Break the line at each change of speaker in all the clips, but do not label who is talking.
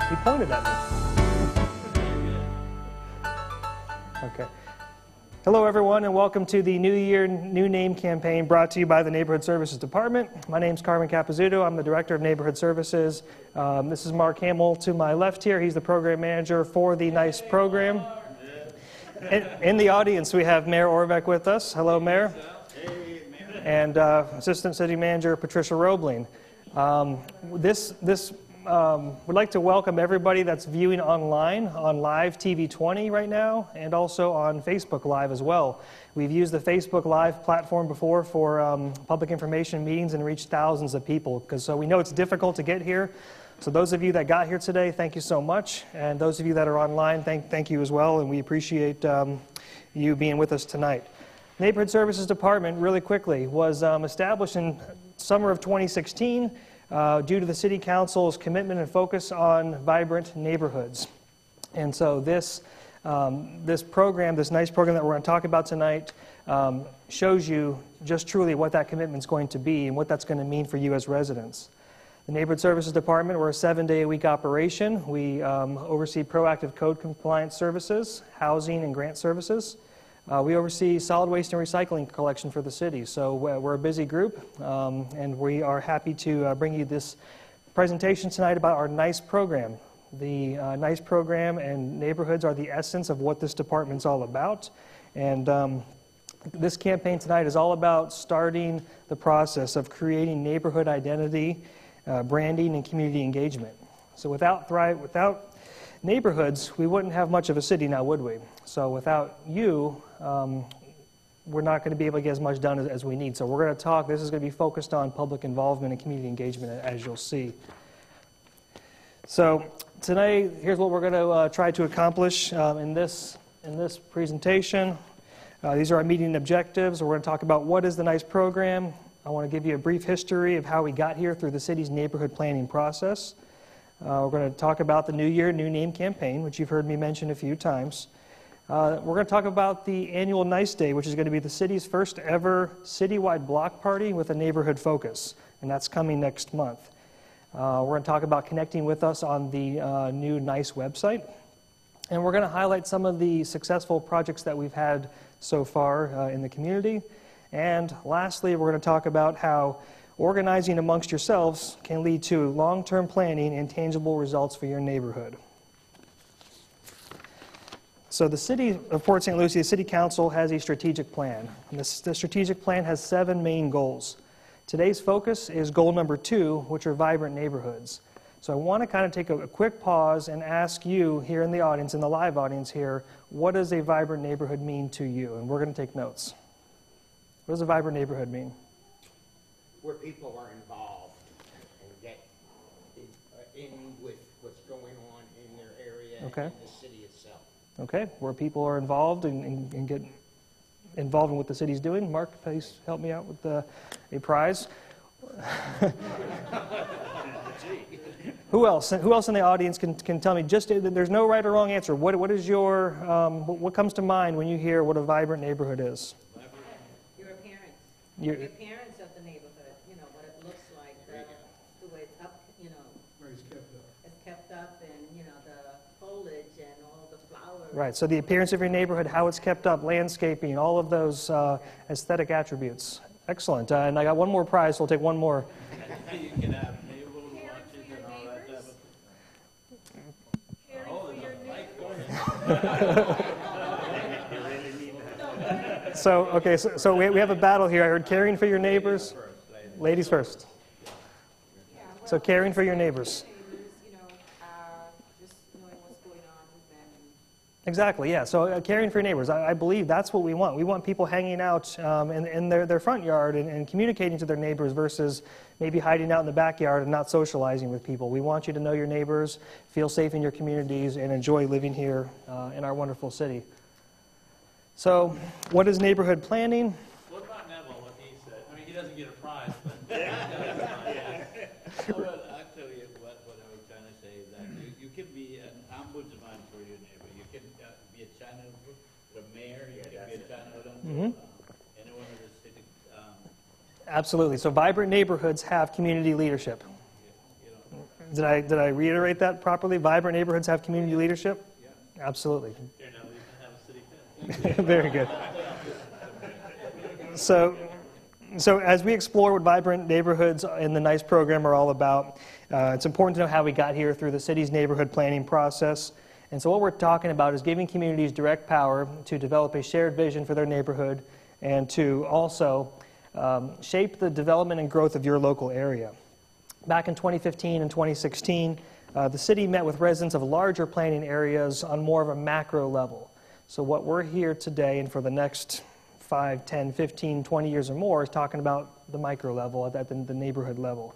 He pointed at me. Okay. Hello, everyone, and welcome to the New Year, New Name campaign brought to you by the Neighborhood Services Department. My name is Carmen Capizzuto. I'm the Director of Neighborhood Services. This is Mark Hamill to my left here. He's the Program Manager for the NICE program. In the audience, we have Mayor Orvek with us. Hello, Mayor. And Assistant City Manager Patricia Roebling. We'd like to welcome everybody that's viewing online on Live TV 20 right now, and also on Facebook Live as well. We've used the Facebook Live platform before for public information meetings and reached thousands of people, so we know it's difficult to get here. So those of you that got here today, thank you so much. And those of you that are online, thank you as well, and we appreciate you being with us tonight. Neighborhood Services Department, really quickly, was established in summer of 2016 due to the City Council's commitment and focus on vibrant neighborhoods. And so this program, this NICE program that we're going to talk about tonight, shows you just truly what that commitment is going to be and what that's going to mean for you as residents. The Neighborhood Services Department, we're a 7-day-a-week operation. We oversee proactive code compliance services, housing and grant services. We oversee solid waste and recycling collection for the city. So we're a busy group, and we are happy to bring you this presentation tonight about our NICE program. The NICE program and neighborhoods are the essence of what this department's all about. And this campaign tonight is all about starting the process of creating neighborhood identity, branding, and community engagement. So without neighborhoods, we wouldn't have much of a city now, would we? So without you, we're not going to be able to get as much done as we need. So we're going to talk, this is going to be focused on public involvement and community engagement, as you'll see. So today, here's what we're going to try to accomplish in this presentation. These are our meeting objectives. We're going to talk about what is the NICE program. I want to give you a brief history of how we got here through the city's neighborhood planning process. We're going to talk about the New Year, New Name campaign, which you've heard me mention a few times. We're going to talk about the annual NICE Day, which is going to be the city's first ever citywide block party with a neighborhood focus, and that's coming next month. We're going to talk about connecting with us on the new NICE website, and we're going to highlight some of the successful projects that we've had so far in the community. And lastly, we're going to talk about how organizing amongst yourselves can lead to long-term planning and tangible results for your neighborhood. So the City of Port St. Lucie, the City Council, has a strategic plan. And the strategic plan has 7 main goals. Today's focus is goal number 2, which are vibrant neighborhoods. So I want to kind of take a quick pause and ask you here in the audience, in the live audience here, what does a vibrant neighborhood mean to you? And we're going to take notes. What does a vibrant neighborhood mean?
Where people are involved and get in with what's going on in their area and in the city itself.
Okay, where people are involved and get involved in what the city's doing. Mark, please help me out with a prize. Who else? Who else in the audience can tell me? Just there's no right or wrong answer. What is your what comes to mind when you hear what a vibrant neighborhood is?
Your appearance.
Your
the appearance of the neighborhood. You know what it looks like, the way it's up. You know,
where it's kept up.
It's kept up, and you know the foliage and all the flowers.
Right. So the appearance of your neighborhood, how it's kept up, landscaping, all of those aesthetic attributes. Excellent. And I got one more prize, so we'll take one more.
You can have neighborhood watches and all that type of...
So, okay, so we have a battle here. I heard caring for your neighbors. Ladies first. So caring for your neighbors.
Just knowing what's going on with them.
Exactly, yeah. So caring for your neighbors, I believe that's what we want. We want people hanging out in their front yard and communicating to their neighbors versus maybe hiding out in the backyard and not socializing with people. We want you to know your neighbors, feel safe in your communities, and enjoy living here in our wonderful city. So what is neighborhood planning?
What about Neville, what he said? I mean, he doesn't get a prize, but... Well, actually, what I was trying to say is that you can be an ombudsman for your neighbor. You can be a channel for the mayor. You can be a channel for anyone in the city.
Absolutely. So vibrant neighborhoods have community leadership. Did I reiterate that properly? Vibrant neighborhoods have community leadership? Yeah. Absolutely.
You know, we can have a city council.
Very good. So as we explore what vibrant neighborhoods in the NICE program are all about, it's important to know how we got here through the city's neighborhood planning process. And so what we're talking about is giving communities direct power to develop a shared vision for their neighborhood and to also shape the development and growth of your local area. Back in 2015 and 2016, the city met with residents of larger planning areas on more of a macro level. So what we're here today and for the next 5, 10, 15, 20 years or more is talking about the micro level, at the neighborhood level.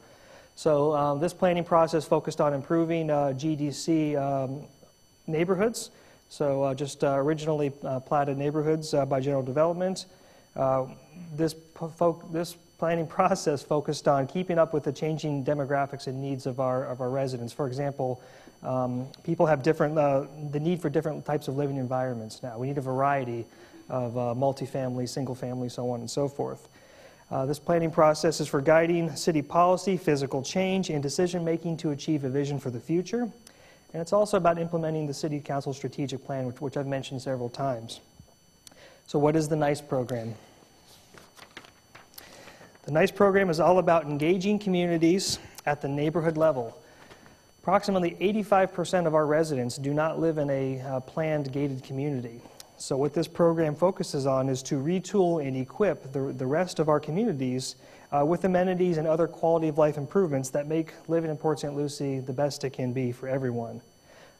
So this planning process focused on improving GDC neighborhoods. So just originally platted neighborhoods by general development. This planning process focused on keeping up with the changing demographics and needs of our residents. For example, people have the need for different types of living environments now. We need a variety of multifamily, single family, so on and so forth. This planning process is for guiding city policy, physical change, and decision making to achieve a vision for the future. And it's also about implementing the City Council strategic plan, which I've mentioned several times. So what is the NICE program? The NICE program is all about engaging communities at the neighborhood level. Approximately 85% of our residents do not live in a planned gated community. So what this program focuses on is to retool and equip the rest of our communities with amenities and other quality of life improvements that make living in Port St. Lucie the best it can be for everyone.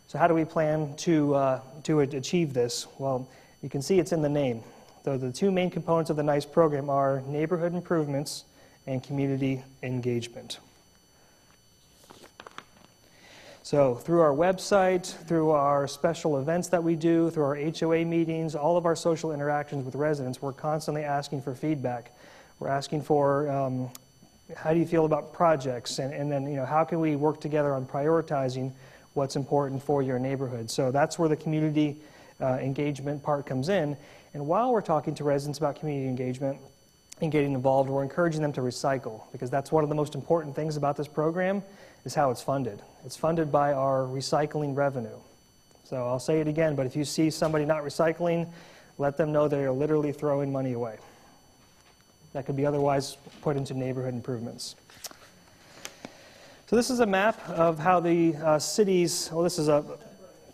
So how do we plan to achieve this? Well, you can see it's in the name. So the two main components of the NICE program are neighborhood improvements and community engagement. So through our website, through our special events that we do, through our HOA meetings, all of our social interactions with residents, we're constantly asking for feedback. We're asking for how do you feel about projects, and then how can we work together on prioritizing what's important for your neighborhood. So that's where the community engagement part comes in. And while we're talking to residents about community engagement and getting involved, we're encouraging them to recycle, because that's one of the most important things about this program is how it's funded. It's funded by our recycling revenue. So I'll say it again, but if you see somebody not recycling, let them know they're literally throwing money away that could be otherwise put into neighborhood improvements. So this is a map of how the cities, well, this is a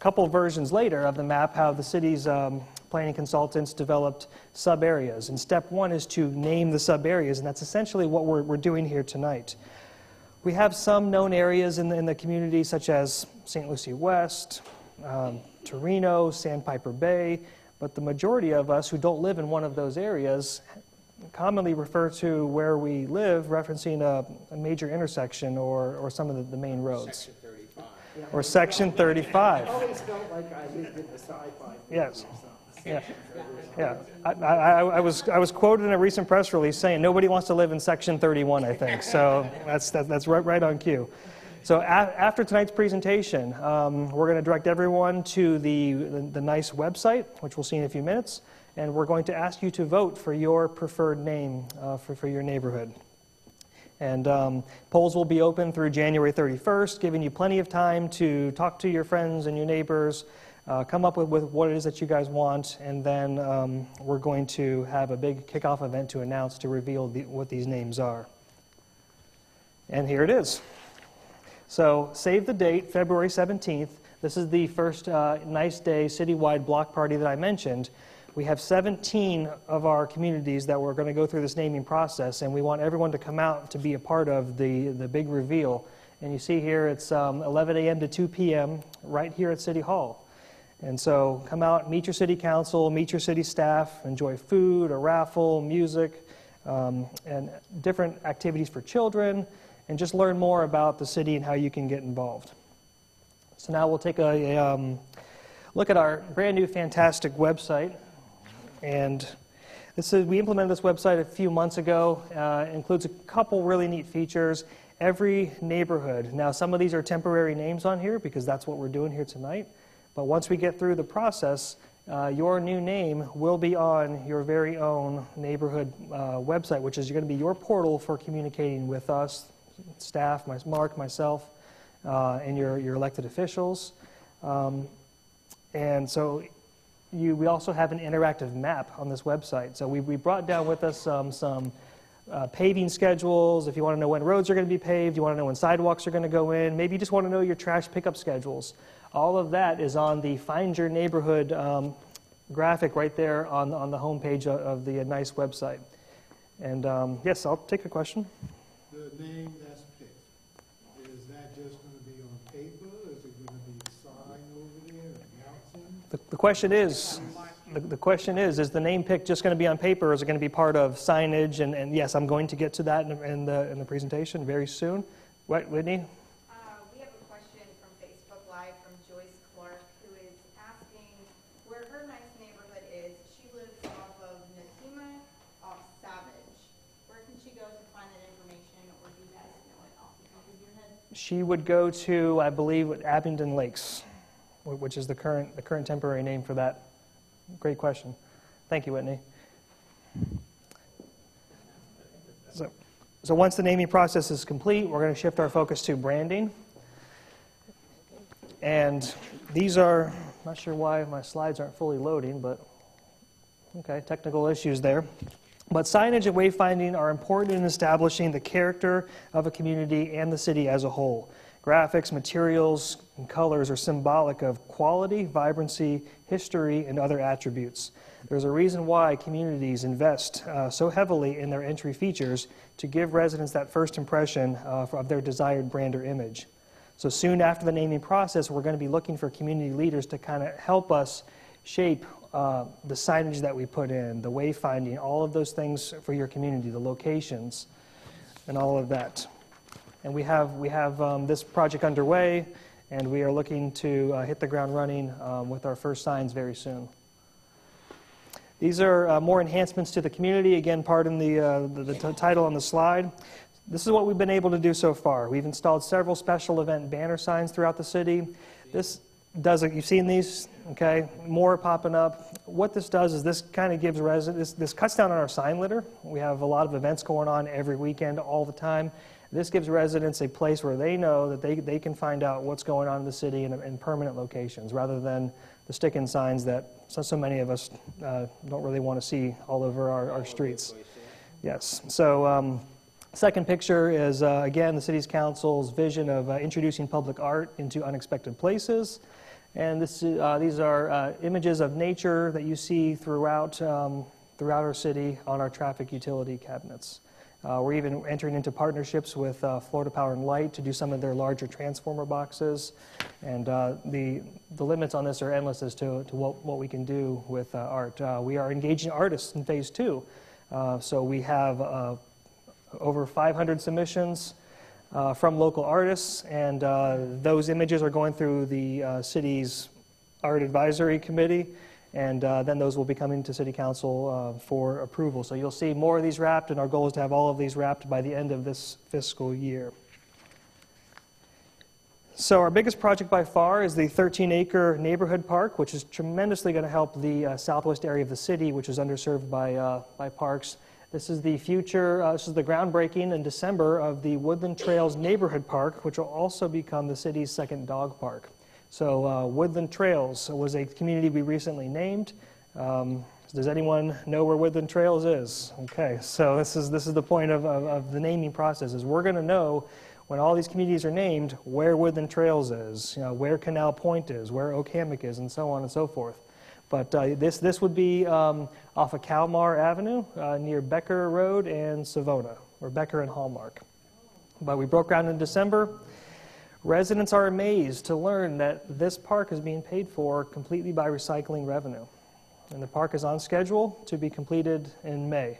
couple versions later of the map, how the city's planning consultants developed sub-areas. And step one is to name the sub-areas, and that's essentially what we're doing here tonight. We have some known areas in the community, such as St. Lucie West, Torino, Sandpiper Bay, but the majority of us who don't live in one of those areas commonly refer to where we live referencing a major intersection or some of the main roads.
Section 35.
Or Section 35.
I always felt like I lived in the sci-fi.
Yes. Yeah. Yeah. I was quoted in a recent press release saying nobody wants to live in Section 31, I think. So that's right on cue. So after tonight's presentation, we're going to direct everyone to the NICE website, which we'll see in a few minutes, and we're going to ask you to vote for your preferred name for your neighborhood. And polls will be open through January 31st, giving you plenty of time to talk to your friends and your neighbors, come up with what it is that you guys want, and then we're going to have a big kickoff event to announce, to reveal what these names are. And here it is. So save the date, February 17th. This is the first NICE Day citywide block party that I mentioned. We have 17 of our communities that we're going to go through this naming process, and we want everyone to come out to be a part of the big reveal. And you see here it's 11 a.m. to 2 p.m. right here at City Hall. And so come out, meet your city council, meet your city staff, enjoy food, a raffle, music, and different activities for children, and just learn more about the city and how you can get involved. So now we'll take a look at our brand new fantastic website. And we implemented this website a few months ago. It includes a couple really neat features. Every neighborhood, now some of these are temporary names on here because that's what we're doing here tonight. But once we get through the process, your new name will be on your very own neighborhood website, which is going to be your portal for communicating with us, staff, Mark, myself, and your elected officials. And so we also have an interactive map on this website. So we brought down with us some paving schedules. If you want to know when roads are going to be paved, you want to know when sidewalks are going to go in, maybe you just want to know your trash pickup schedules. All of that is on the Find Your Neighborhood graphic right there on the homepage of the nice website. And yes, I'll take a question.
The name that's picked, is that just going to be on paper? Is it going to be a sign over there, announcing?
The question is the name pick just going to be on paper, or is it going to be part of signage? And yes, I'm going to get to that in the presentation very soon. What, Whitney?
We have a question from Facebook Live from Joyce Clark, who is asking where her nice neighborhood is. She lives off of Natima, off Savage. Where can she go to find that information, or do you guys know it off the top of your head?
She would go to, I believe, Abingdon Lakes, which is the current temporary name for that. Great question. Thank you, Whitney. So once the naming process is complete, we're going to shift our focus to branding. And these are, I'm not sure why my slides aren't fully loading, but okay, technical issues there. But signage and wayfinding are important in establishing the character of a community and the city as a whole. Graphics, materials, and colors are symbolic of quality, vibrancy, history, and other attributes. There's a reason why communities invest so heavily in their entry features to give residents that first impression of their desired brand or image. So soon after the naming process, we're going to be looking for community leaders to kind of help us shape the signage that we put in, the wayfinding, all of those things for your community, the locations, and all of that. And we have this project underway, and we are looking to hit the ground running with our first signs very soon. These are more enhancements to the community. Again, pardon the title on the slide. This is what we've been able to do so far. We've installed several special event banner signs throughout the city. This does it. You've seen these, okay? More popping up. What this does is this kind of gives residents, this cuts down on our sign litter. We have a lot of events going on every weekend, all the time. This gives residents a place where they know that they can find out what's going on in the city in permanent locations, rather than the stick-in signs that so many of us don't really want to see all over our streets. Yes. So second picture is, again, the City's Council's vision of introducing public art into unexpected places. And these are images of nature that you see throughout our city on our traffic utility cabinets. We're even entering into partnerships with Florida Power and Light to do some of their larger transformer boxes. And the limits on this are endless as to what we can do with art. We are engaging artists in phase 2. So we have over 500 submissions from local artists, and those images are going through the city's art advisory committee, and then those will be coming to City Council for approval. So you'll see more of these wrapped, and our goal is to have all of these wrapped by the end of this fiscal year. So our biggest project by far is the 13-acre neighborhood park, which is tremendously going to help the southwest area of the city, which is underserved by parks. This is the future, this is the groundbreaking in December of the Woodland Trails neighborhood park, which will also become the city's second dog park. So Woodland Trails was a community we recently named. Does anyone know where Woodland Trails is? Okay, so this is the point of the naming process, is we're going to know when all these communities are named where Woodland Trails is, where Canal Point is, where Oak Hammock is, and so on and so forth. But this would be off of Kalmar Avenue near Becker Road and Savona, or Becker and Hallmark. But we broke ground in December. Residents are amazed to learn that this park is being paid for completely by recycling revenue. And the park is on schedule to be completed in May.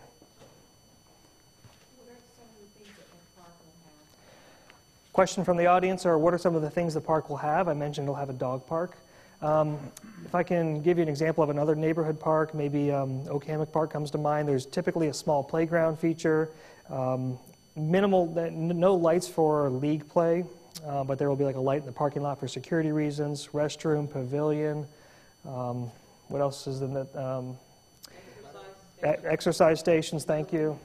What are some of the things that the park will have?
Question from the audience, or what are some of the things the park will have? I mentioned it'll have a dog park. If I can give you an example of another neighborhood park, maybe Oak Hammock Park comes to mind. There's typically a small playground feature, no lights for league play, but there will be like a light in the parking lot for security reasons, restroom, pavilion. What else is in that? Exercise stations, thank you.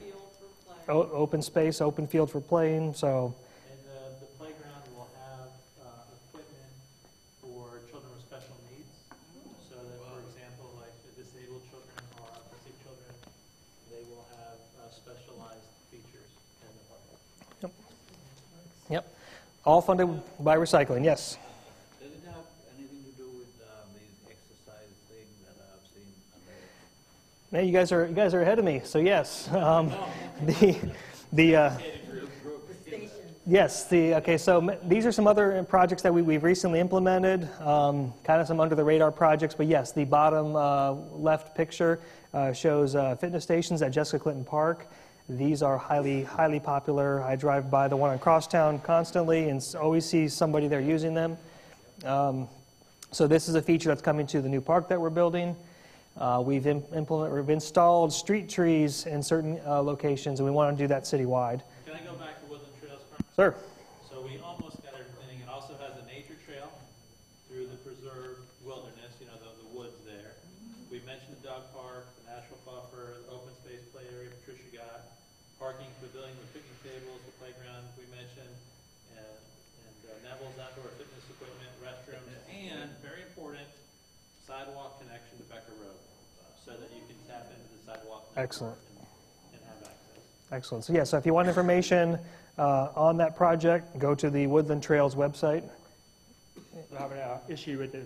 Open space, open field for playing. So.
And the playground will have
All funded by recycling, yes.
Does it have anything to do with these exercise things that I've seen on the...
Hey, you guys are ahead of me. So yes, the yes, okay. So these are some other projects that we've recently implemented, kind of some under the radar projects. But yes, the bottom left picture shows fitness stations at Jessica Clinton Park. These are highly popular. I drive by the one on Crosstown constantly and always see somebody there using them. So this is a feature that's coming to the new park that we're building. We've installed street trees in certain locations, and we want to do that citywide.
Can I go back to Woodland Trails?
Sure.
So we almost got everything. It also has a nature trail through the preserved wilderness, you know, the woods there. We mentioned the dog park, the natural buffer, the open space play area Patricia got, parking pavilion with picnic tables, the playground we mentioned, and Neville's outdoor fitness equipment, restrooms, and very important, sidewalk connection to Becker Road, so that you can tap into the sidewalk.
Excellent.
And have access.
Excellent. So yeah, so if you want information on that project, go to the Woodland Trails website.
We have an issue with the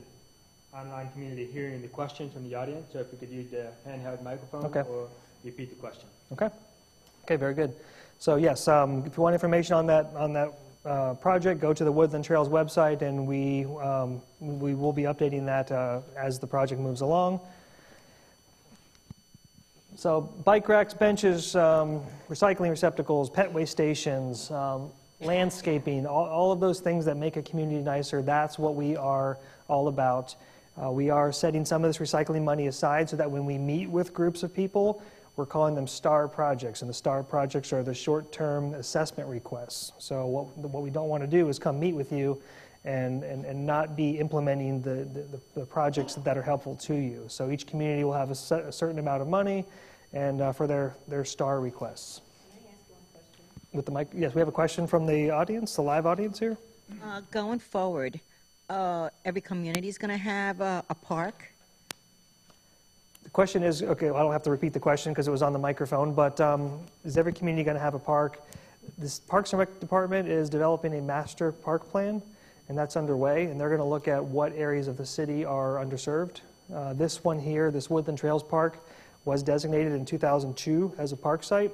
online community hearing the questions from the audience, so if we could use the handheld microphone or repeat the question.
Okay. Okay, very good. So yes, if you want information on that project, go to the Woodland Trails website, and we will be updating that as the project moves along. So bike racks, benches, recycling receptacles, pet waste stations, landscaping, all of those things that make a community nicer, that's what we are all about. We are setting some of this recycling money aside so that when we meet with groups of people, we're calling them STAR projects, and the STAR projects are the short-term assessment requests. So what we don't want to do is come meet with you and not be implementing the projects that are helpful to you. So each community will have a certain amount of money and for their STAR requests.
Can I ask one question?
With the mic, yes, we have a question from the audience, the live audience here.
Going forward, every community is going to have a park.
The question is, okay, well, I don't have to repeat the question because it was on the microphone, but is every community going to have a park? This Parks and Rec Department is developing a master park plan, and that's underway, and they're going to look at what areas of the city are underserved. This one here, this Woodland Trails Park, was designated in 2002 as a park site,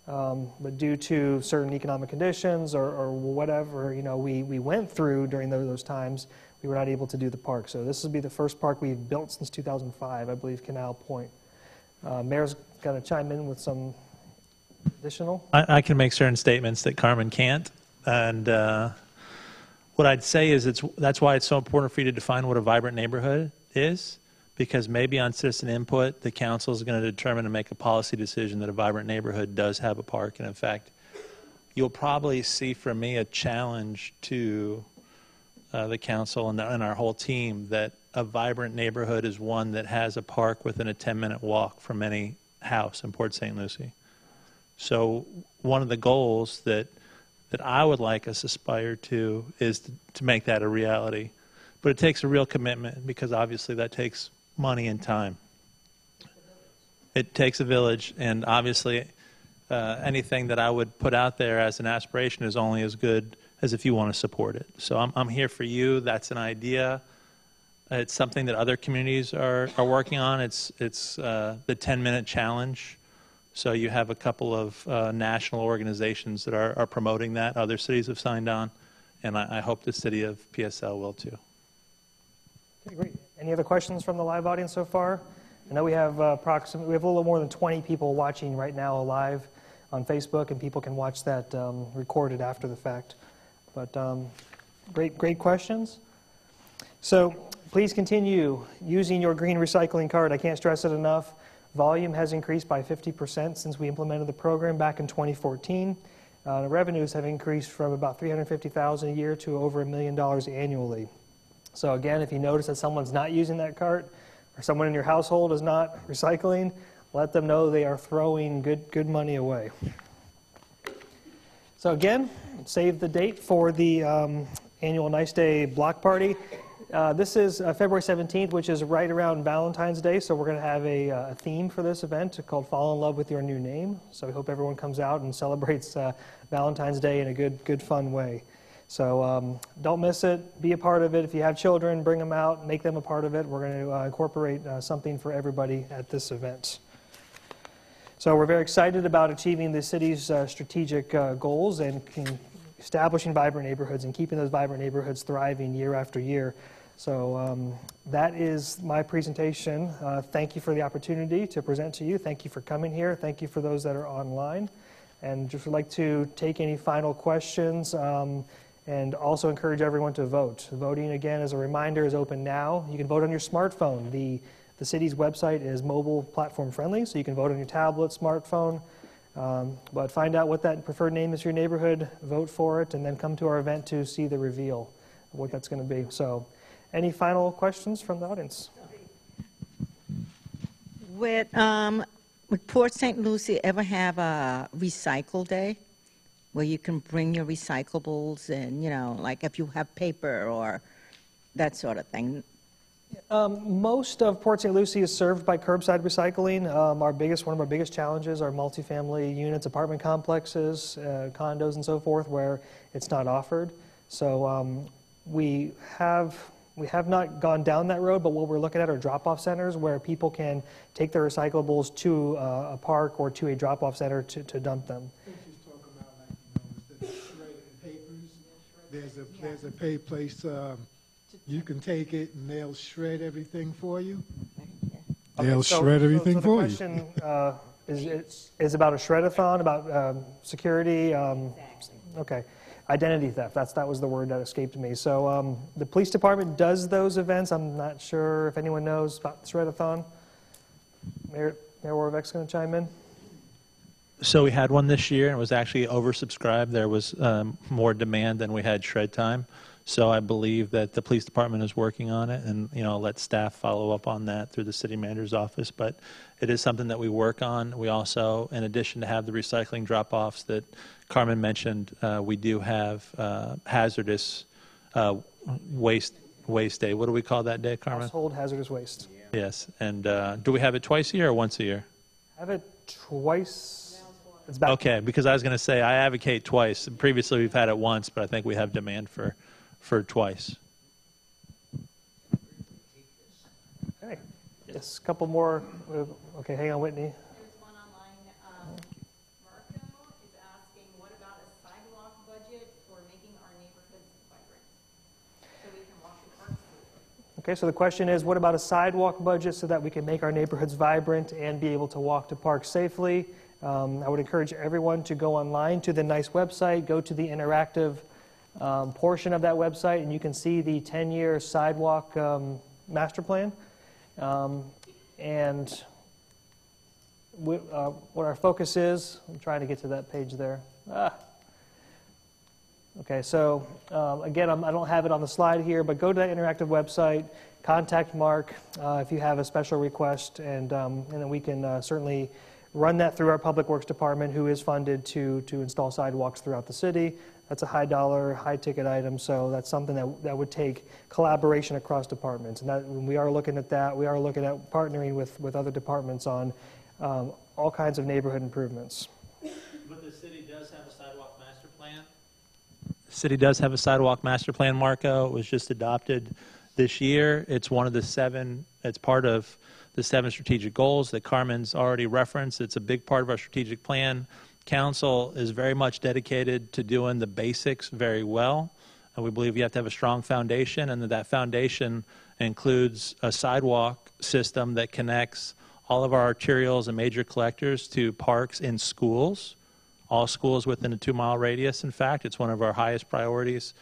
but due to certain economic conditions or whatever, you know, we went through during those times, we were not able to do the park. So this will be the first park we've built since 2005, I believe, Canal Point. Mayor's going to chime in with some additional.
I can make certain statements that Carmen can't, and what I'd say is that's why it's so important for you to define what a vibrant neighborhood is, because maybe on citizen input, the council is going to determine and make a policy decision that a vibrant neighborhood does have a park, and in fact, you'll probably see from me a challenge to the council and our whole team that a vibrant neighborhood is one that has a park within a 10-minute walk from any house in Port St. Lucie. So one of the goals that I would like us aspire to is to make that a reality. But it takes a real commitment because obviously that takes money and time. It takes a village, and obviously anything that I would put out there as an aspiration is only as good as if you want to support it. So I'm here for you. That's an idea. It's something that other communities are working on. It's the 10-minute challenge. So you have a couple of national organizations that are promoting that. Other cities have signed on, and I hope the city of PSL will too.
Okay, great. Any other questions from the live audience so far? I know we have we have a little more than 20 people watching right now live on Facebook, and people can watch that recorded after the fact. But great questions. So please continue using your green recycling card. I can't stress it enough. Volume has increased by 50% since we implemented the program back in 2014. The revenues have increased from about $350,000 a year to over $1 million annually. So again, if you notice that someone's not using that cart, or someone in your household is not recycling, let them know they are throwing good money away. So again, save the date for the annual Nice Day block party. This is February 17th, which is right around Valentine's Day, so we're going to have a theme for this event called Fall in Love with Your New Name. So we hope everyone comes out and celebrates Valentine's Day in a good fun way. So don't miss it. Be a part of it. If you have children, bring them out, make them a part of it. We're going to incorporate something for everybody at this event. So we're very excited about achieving the city's strategic goals and establishing vibrant neighborhoods and keeping those vibrant neighborhoods thriving year after year. So that is my presentation. Thank you for the opportunity to present to you. Thank you for coming here. Thank you for those that are online. And just would like to take any final questions and also encourage everyone to vote. Voting, again, as a reminder, is open now. You can vote on your smartphone. The city's website is mobile platform friendly, so you can vote on your tablet, smartphone. But find out what that preferred name is for your neighborhood, vote for it, and then come to our event to see the reveal of what that's going to be. So any final questions from the audience?
Would Port St. Lucie ever have a recycle day where you can bring your recyclables and, you know, like if you have paper or that sort of thing?
Most of Port St. Lucie is served by curbside recycling. One of our biggest challenges are multifamily units, apartment complexes, condos and so forth, where it's not offered. So we have not gone down that road, but what we're looking at are drop-off centers where people can take their recyclables to a park or to a drop-off center to dump them.
I think she's talking about, like, instead of shredding papers, there's a pay place. You can take it and they'll shred everything for you. They'll shred everything for you.
So the question is about a shred-a-thon, about security. Okay. Identity theft, that was the word that escaped me. So the police department does those events. I'm not sure if anyone knows about the shred-a-thon. Mayor Warbeck's going to chime in.
So we had one this year, and it was actually oversubscribed. There was more demand than we had shred time. So I believe that the police department is working on it, and I'll let staff follow up on that through the city manager's office. But it is something that we work on. We also, in addition to have the recycling drop-offs that Carmen mentioned, we do have hazardous waste day. What do we call that day, Carmen?
Household hazardous waste.
Yes. And do we have it twice a year or once a year?
Have it twice. It's back.
Okay, because I was going to say I advocate twice. Previously we've had it once, but I think we have demand for twice.
Okay. Yes, a couple more. Okay, hang on, Whitney.
There's one online. Marco is asking, what about a sidewalk budget for making our neighborhoods vibrant so we can walk the parks?
Okay, so the question is, what about a sidewalk budget so that we can make our neighborhoods vibrant and be able to walk to parks safely? I would encourage everyone to go online to the NICE website, go to the interactive portion of that website, and you can see the 10-year sidewalk master plan. And what our focus is, I'm trying to get to that page there. Okay, so again, I don't have it on the slide here, but go to that interactive website, contact Mark if you have a special request, and then we can certainly run that through our Public Works Department, who is funded to install sidewalks throughout the city. That's a high-dollar, high-ticket item, so that's something that would take collaboration across departments. And when we are looking at that, we are looking at partnering with other departments on all kinds of neighborhood improvements.
But the city does have a sidewalk master plan?
The city does have a sidewalk master plan, Marco. It was just adopted this year. It's one of the 7, it's part of the 7 strategic goals that Carmen's already referenced. It's a big part of our strategic plan. Council is very much dedicated to doing the basics very well, and we believe you have to have a strong foundation, and that foundation includes a sidewalk system that connects all of our arterials and major collectors to parks in schools, all schools within a 2-mile radius. In fact, it's one of our highest priorities,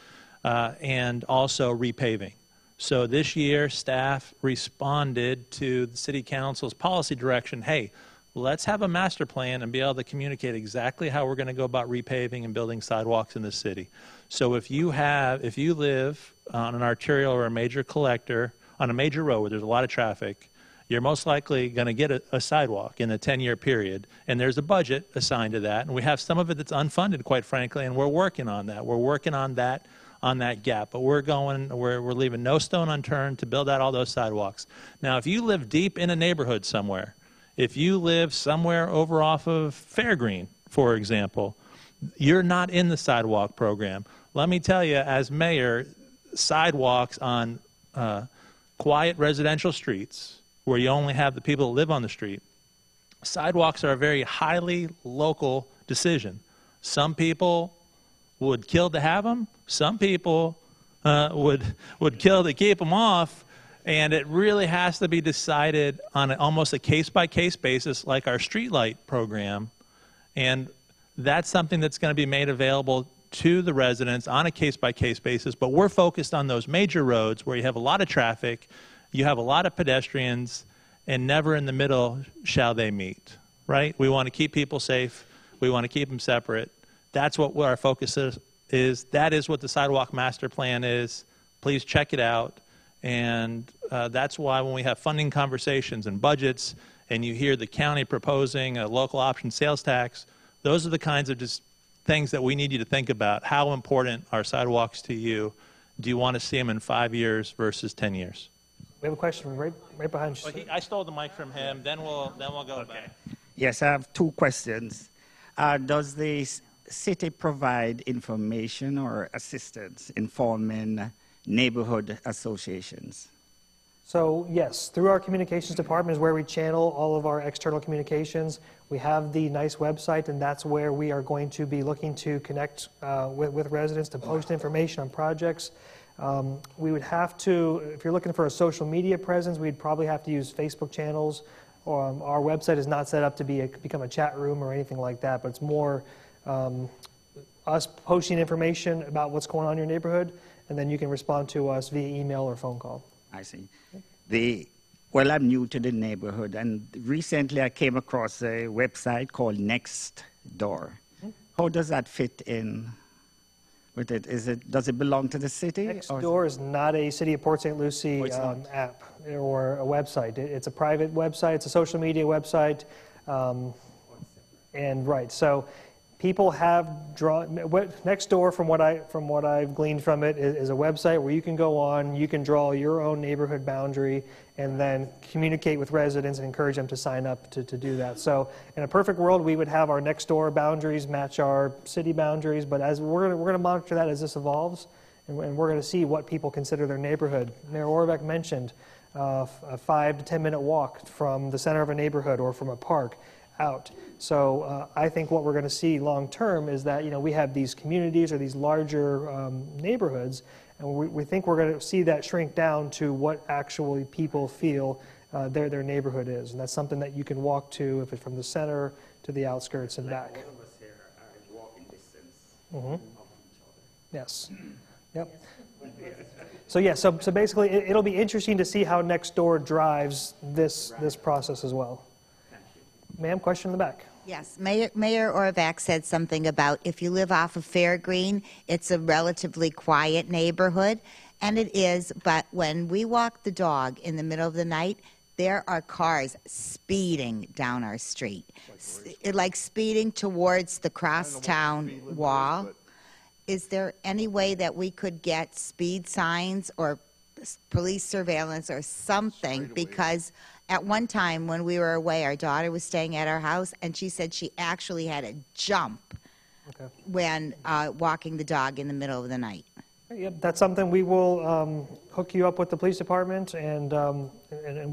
and also repaving. So this year, staff responded to the City Council's policy direction, hey, let's have a master plan and be able to communicate exactly how we're going to go about repaving and building sidewalks in the city. So if you live on an arterial or a major collector, on a major road where there's a lot of traffic, you're most likely going to get a sidewalk in a 10-year period, and there's a budget assigned to that, and we have some of it that's unfunded, quite frankly, and we're working on that. We're working on that gap, but we're leaving no stone unturned to build out all those sidewalks. Now, if you live deep in a neighborhood somewhere, if you live somewhere over off of Fairgreen, for example, you're not in the sidewalk program. let me tell you, as mayor, sidewalks on quiet residential streets where you only have the people that live on the street, sidewalks are a very highly local decision. Some people would kill to have them. Some people would kill to keep them off. And it really has to be decided on almost a case-by-case basis, like our streetlight program. And that's something that's going to be made available to the residents on a case-by-case basis. But we're focused on those major roads where you have a lot of traffic, you have a lot of pedestrians, and never in the middle shall they meet, right? We want to keep people safe. We want to keep them separate. That's what our focus is. That is what the Sidewalk Master Plan is. Please check it out. And that's why when we have funding conversations and budgets and you hear the county proposing a local option sales tax, those are the kinds of just things that we need you to think about. How important are sidewalks to you? Do you want to see them in 5 years versus 10 years?
We have a question right behind you.
Well, I stole the mic from him. Then we'll go back.
Yes, I have two questions. Does the city provide information or assistance informing neighborhood associations?
So yes, through our communications department is where we channel all of our external communications. We have the nice website, and that's where we are going to be looking to connect with residents to post information on projects. We would have to, if you're looking for a social media presence, we'd probably have to use Facebook channels. Our website is not set up to become a chat room or anything like that, but it's more us posting information about what's going on in your neighborhood, and then you can respond to us via email or phone call.
I see. Well, I'm new to the neighborhood, and recently I came across a website called Nextdoor. How does that fit in with it? Does it belong to the city?
Nextdoor is not a City of Port St. Lucie app or a website. It's a private website. It's a social media website. And right, so people have drawn Nextdoor. From what I've gleaned from it, is a website where you can go on, you can draw your own neighborhood boundary, and then communicate with residents and encourage them to sign up to do that. So, in a perfect world, we would have our Nextdoor boundaries match our city boundaries. But as we're going to monitor that as this evolves, and we're going to see what people consider their neighborhood. Mayor Orbeck mentioned a 5 to 10 minute walk from the center of a neighborhood or from a park out. So I think what we're going to see long term is that we have these communities or these larger neighborhoods, and we think we're going to see that shrink down to what actually people feel their neighborhood is, and that's something that you can walk to if it's from the center to the outskirts and back.
All of us here are in walking distance
Mm-hmm.
of each other.
Yes. Yep. So yeah, so basically it'll be interesting to see how Nextdoor drives this process as well. Ma'am, question in the back.
Yes, Mayor Orvac said something about if you live off of Fairgreen, it's a relatively quiet neighborhood, and it is, but when we walk the dog in the middle of the night, there are cars speeding down our street, like speeding towards the crosstown wall. Is there any way that we could get speed signs or police surveillance or something? Because at one time when we were away, our daughter was staying at our house, and she said she actually had a jump when walking the dog in the middle of the night.
Yep, that's something we will hook you up with the police department and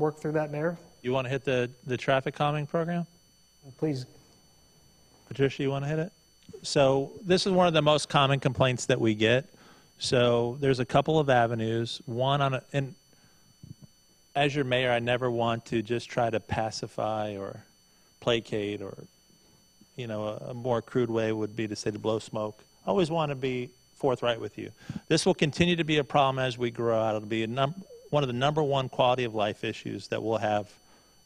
work through that, Mayor.
You want to hit the traffic calming program?
Please.
Patricia, you want to hit it? So this is one of the most common complaints that we get. So there's a couple of avenues. One and as your mayor, I never want to just try to pacify or placate, or a more crude way would be to say to blow smoke. I always want to be forthright with you. This will continue to be a problem as we grow out. It'll be one of the number one quality of life issues that we'll have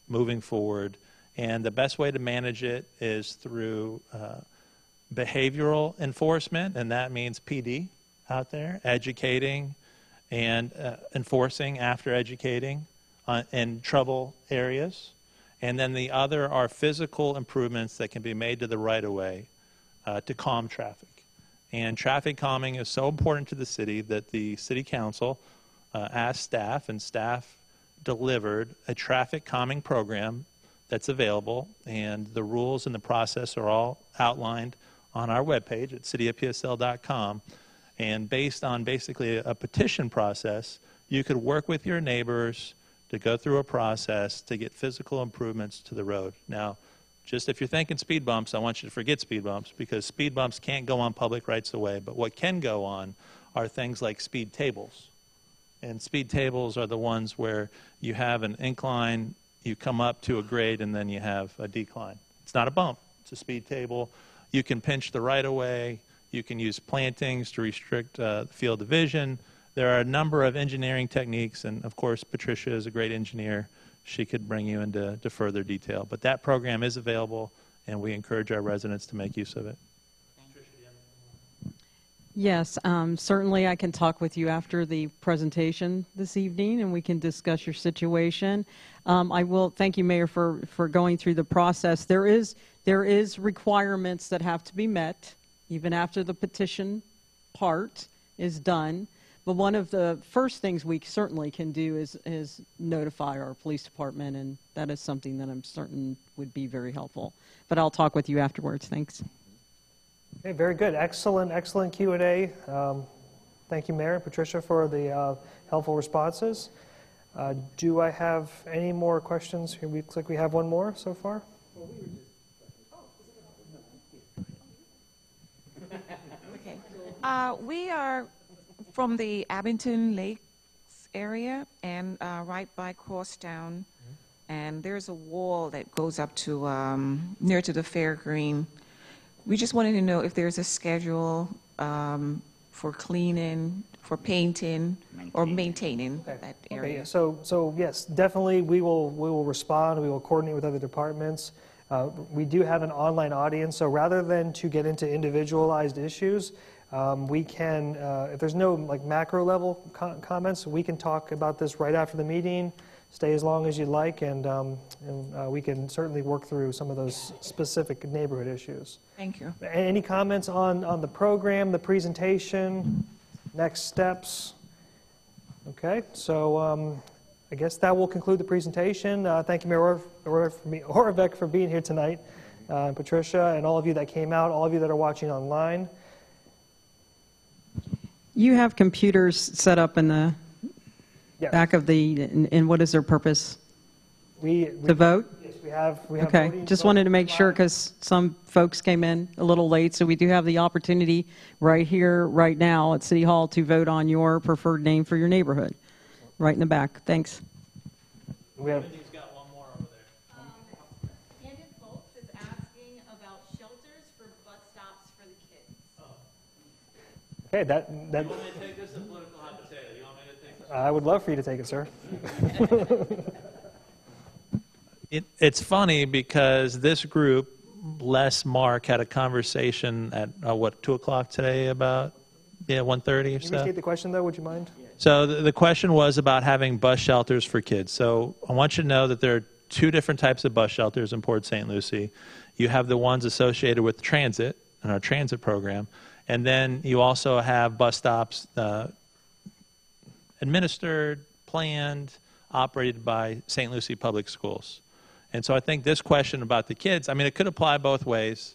moving forward. And the best way to manage it is through behavioral enforcement, and that means PD out there, educating and enforcing after educating in trouble areas. And then the other are physical improvements that can be made to the right-of-way to calm traffic. And traffic calming is so important to the city that the city council asked staff, and staff delivered a traffic calming program that's available, and the rules and the process are all outlined on our webpage at cityofpsl.com. And based on basically a petition process, you could work with your neighbors to go through a process to get physical improvements to the road. Now, just if you're thinking speed bumps, I want you to forget speed bumps, because speed bumps can't go on public rights of way, but what can go on are things like speed tables. And speed tables are the ones where you have an incline, you come up to a grade, and then you have a decline. It's not a bump, it's a speed table. You can pinch the right-of-way, you can use plantings to restrict field of vision. There are a number of engineering techniques, and of course Patricia is a great engineer. She could bring you into further detail. But that program is available, and we encourage our residents to make use of it.
Yes, certainly I can talk with you after the presentation this evening, and we can discuss your situation. I will thank you, Mayor, for going through the process. There is requirements that have to be met, even after the petition part is done. But one of the first things we certainly can do is notify our police department, and that is something that I'm certain would be very helpful. But I'll talk with you afterwards. Thanks.
Okay, very good. Excellent Q&A. Thank you, Mayor and Patricia, for the helpful responses. Do I have any more questions? It looks like we have one more so far.
Okay. We are from the Abington Lakes area, and right by Crosstown, and there's a wall that goes up to near to the fair green. We just wanted to know if there's a schedule for cleaning, for painting, or maintaining that area.
Okay, so yes, definitely we will respond. We will coordinate with other departments. We do have an online audience, so rather than to get into individualized issues, we can, if there's no like macro level comments, we can talk about this right after the meeting. Stay as long as you'd like, and we can certainly work through some of those specific neighborhood issues.
Thank you.
Any comments on the program, the presentation, next steps? Okay, so I guess that will conclude the presentation. Thank you, Mayor Oravec, for being here tonight, Patricia, and all of you that came out, all of you that are watching online.
You have computers set up in the back of the, and what is their purpose? To vote?
Yes, we have
okay,
voting
just wanted to make sure, because some folks came in a little late, so we do have the opportunity right here, right now at City Hall to vote on your preferred name for your neighborhood, right in the back. Thanks.
We have.
Got one more over there.
Candid Folks is asking about shelters for bus stops for the kids.
Okay, that.
You want me to take this a political hot potato? You want me to take this?
I would love for you to take it, sir.
It's funny because this group, Les Mark, had a conversation at, 2 o'clock today about, 1:30 or
Can you
so?
restate the question, though? Would you mind?
So the question was about having bus shelters for kids. So I want you to know that there are two different types of bus shelters in Port St. Lucie. You have the ones associated with transit and our transit program, and then you also have bus stops administered, planned, operated by St. Lucie Public Schools. And so I think this question about the kids, I mean, it could apply both ways.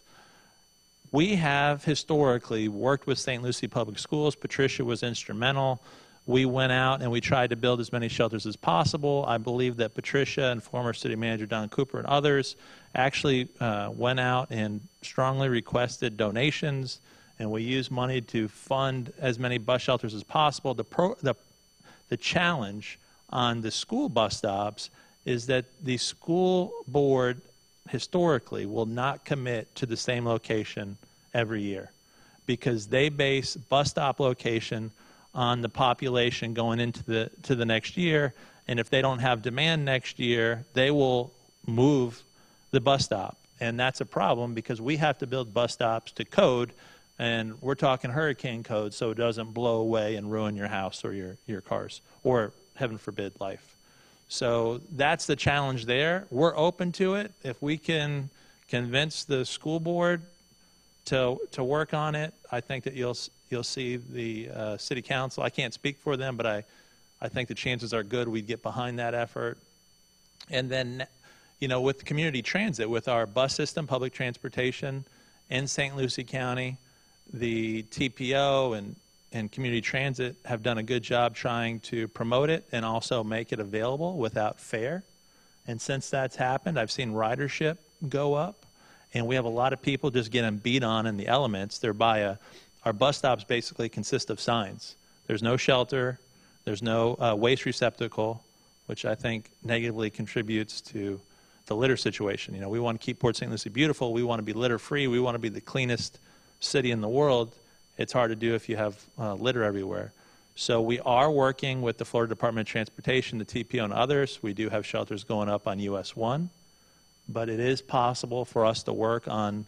We have historically worked with St. Lucie Public Schools. Patricia was instrumental. We went out and we tried to build as many shelters as possible. I believe that Patricia and former city manager Don Cooper and others actually went out and strongly requested donations, and we used money to fund as many bus shelters as possible. The challenge on the school bus stops is that the school board historically will not commit to the same location every year, because they base bus stop location on the population going into the next year, and if they don't have demand next year, they will move the bus stop. And that's a problem, because we have to build bus stops to code, and we're talking hurricane code, so it doesn't blow away and ruin your house or your cars, or heaven forbid, life. So that's the challenge there. We're open to it. If we can convince the school board to work on it, I think that you'll see the city council. I can't speak for them, but I think the chances are good we'd get behind that effort. And then, with community transit, with our bus system, public transportation in St. Lucie County, the TPO and and community transit have done a good job trying to promote it and also make it available without fare. And since that's happened, I've seen ridership go up, and we have a lot of people just getting beat on in the elements. They're by our bus stops basically consist of signs. There's no shelter, there's no waste receptacle, which I think negatively contributes to the litter situation. You know, we want to keep Port St. Lucie beautiful, we want to be litter free, we want to be the cleanest city in the world. It's hard to do if you have litter everywhere. So we are working with the Florida Department of Transportation, the TPO, and others. We do have shelters going up on US 1, but it is possible for us to work on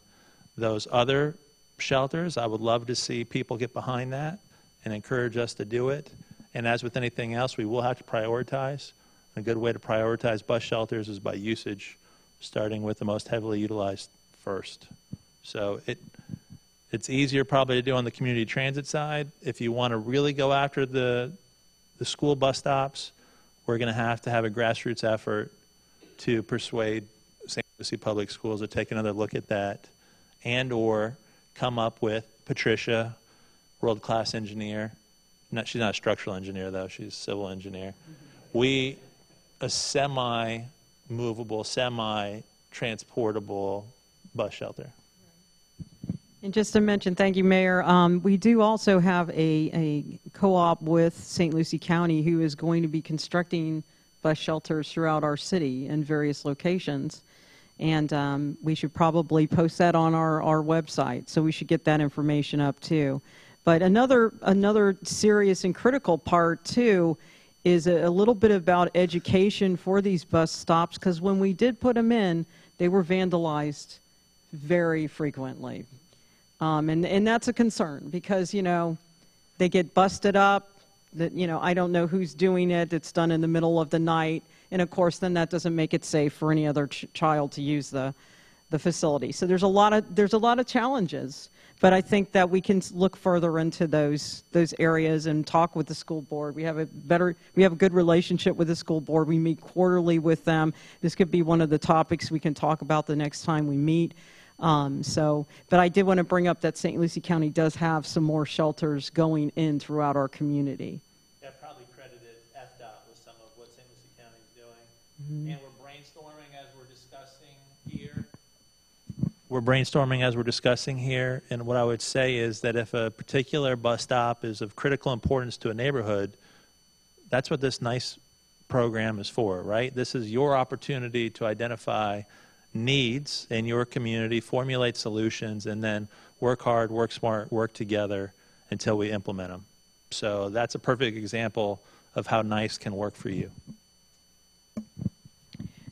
those other shelters. I would love to see people get behind that and encourage us to do it. And as with anything else, we will have to prioritize. A good way to prioritize bus shelters is by usage, starting with the most heavily utilized first. So it's easier probably to do on the community transit side. If you want to really go after the school bus stops, we're going to have a grassroots effort to persuade St. Lucie Public Schools to take another look at that and or come up with Patricia, world-class engineer. She's not a structural engineer, though. She's a civil engineer. A semi-movable, semi-transportable bus shelter.
And just to mention, thank you, Mayor, we do also have a co-op with St. Lucie County who is going to be constructing bus shelters throughout our city in various locations. And we should probably post that on our website, so we should get that information up too. But another serious and critical part too is a little bit about education for these bus stops, because when we did put them in, they were vandalized very frequently. And that's a concern because, you know, they get busted up, that, you know, I don't know who's doing it, it's done in the middle of the night, and of course then that doesn't make it safe for any other child to use the facility. So there's a lot of challenges, but I think that we can look further into those areas and talk with the school board. We have a good relationship with the school board. We meet quarterly with them. This could be one of the topics we can talk about the next time we meet. But I did want to bring up that St. Lucie County does have some more shelters going in throughout our community.
That probably credited FDOT with some of what St. Lucie County is doing. Mm-hmm. And we're brainstorming as we're discussing here. And what I would say is that if a particular bus stop is of critical importance to a neighborhood, that's what this NICE program is for, right? This is your opportunity to identify needs in your community, formulate solutions, and then work hard, work smart, work together until we implement them. So that's a perfect example of how NICE can work for you.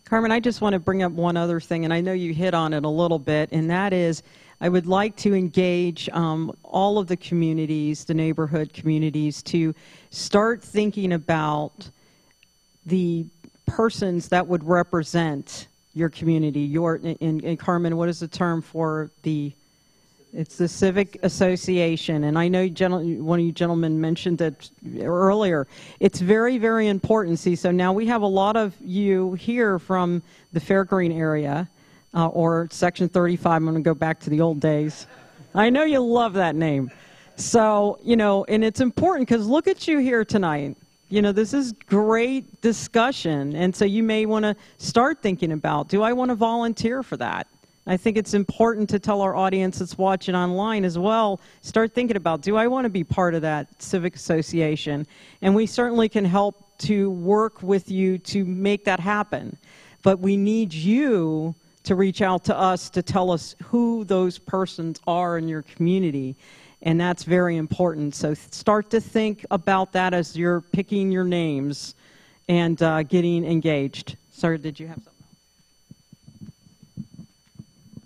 Carmen, I just want to bring up one other thing, and I know you hit on it a little bit, and that is I would like to engage all of the communities, the neighborhood communities, to start thinking about the persons that would represent your community. And Carmen, what is the term for it's the civic association, and I know one of you gentlemen mentioned it earlier. It's very, very important. See, so now we have a lot of you here from the Fairgreen area, or Section 35. I'm going to go back to the old days. I know you love that name. So, you know, and it's important because look at you here tonight. You know, this is great discussion, and so you may want to start thinking about, do I want to volunteer for that? I think it's important to tell our audience that's watching online as well, start thinking about, do I want to be part of that civic association? And we certainly can help to work with you to make that happen. But we need you to reach out to us to tell us who those persons are in your community. And that's very important. So start to think about that as you're picking your names and getting engaged. Sir, did you have something?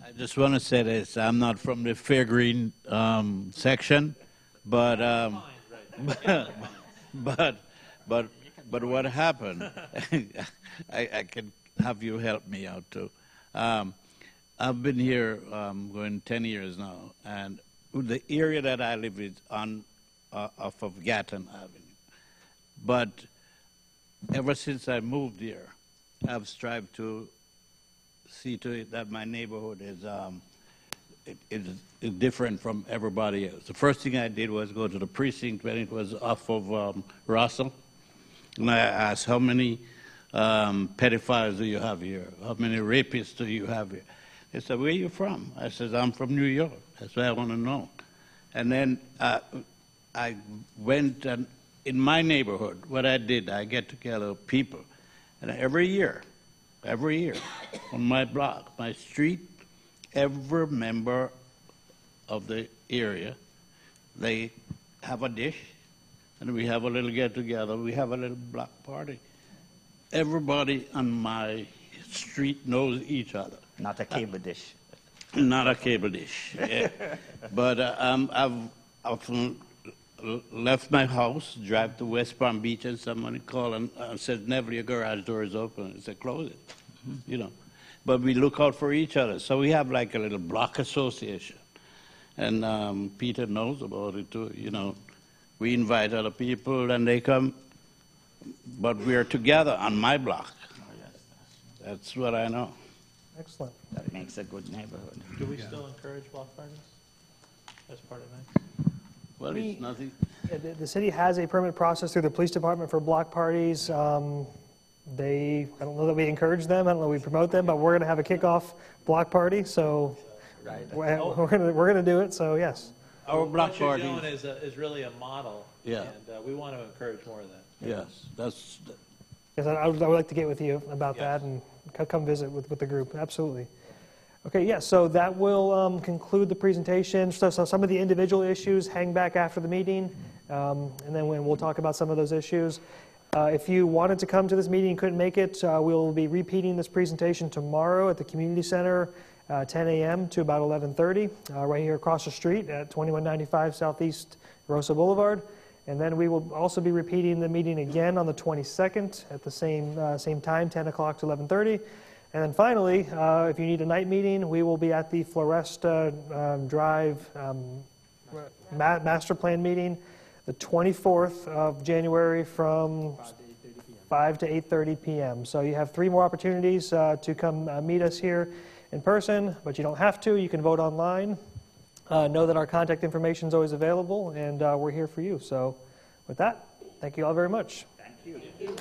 I just want to say this. I'm not from the Fairgreen section, but what happened? I can have you help me out too. I've been here going 10 years now, and the area that I live is off of Gatton Avenue. But ever since I moved here, I've strived to see to it that my neighborhood is is different from everybody else. The first thing I did was go to the precinct when it was off of Russell, and I asked, how many pedophiles do you have here? How many rapists do you have here? They said, where are you from? I said, I'm from New York. That's what I want to know. And then I went, and in my neighborhood, what I did, I get together people, and every year, on my block, my street, every member of the area, they have a dish, and we have a little get-together. We have a little block party. Everybody on my street knows each other.
Not a cable dish.
Not a cable dish. Yeah. But I've often left my house, drive to West Palm Beach, and somebody called and said, "Never, your garage door is open." I said, "Close it." You know. But we look out for each other. So we have like a little block association. And Peter knows about it too. You know, we invite other people and they come, but we're together on my block. That's what I know.
Excellent.
That makes a good neighborhood.
Do we still encourage block parties as part of that?
Well, it's nothing.
The city has a permit process through the police department for block parties. I don't know that we encourage them, I don't know that we promote them, but we're going to have a kickoff block party, so we're going to do it, so yes.
Our block
What you're
party
doing is really a model,
Yeah.
and we want to encourage more of that.
Yes, that's.
Yes, I would like to get with you about that and come visit with the group, absolutely. Okay, yeah, so that will conclude the presentation. So some of the individual issues hang back after the meeting, and then we'll talk about some of those issues. If you wanted to come to this meeting and couldn't make it, we'll be repeating this presentation tomorrow at the Community Center, 10 a.m. to about 11:30, right here across the street at 2195 Southeast Rosa Boulevard. And then we will also be repeating the meeting again on the 22nd at the same time, 10 o'clock to 11:30. And then finally, if you need a night meeting, we will be at the Floresta Drive master plan meeting the 24th of January from 5 to 8:30 p.m. So you have 3 more opportunities to come meet us here in person, but you don't have to. You can vote online. Know that our contact information is always available, and we're here for you. So with that, thank you all very much.
Thank you.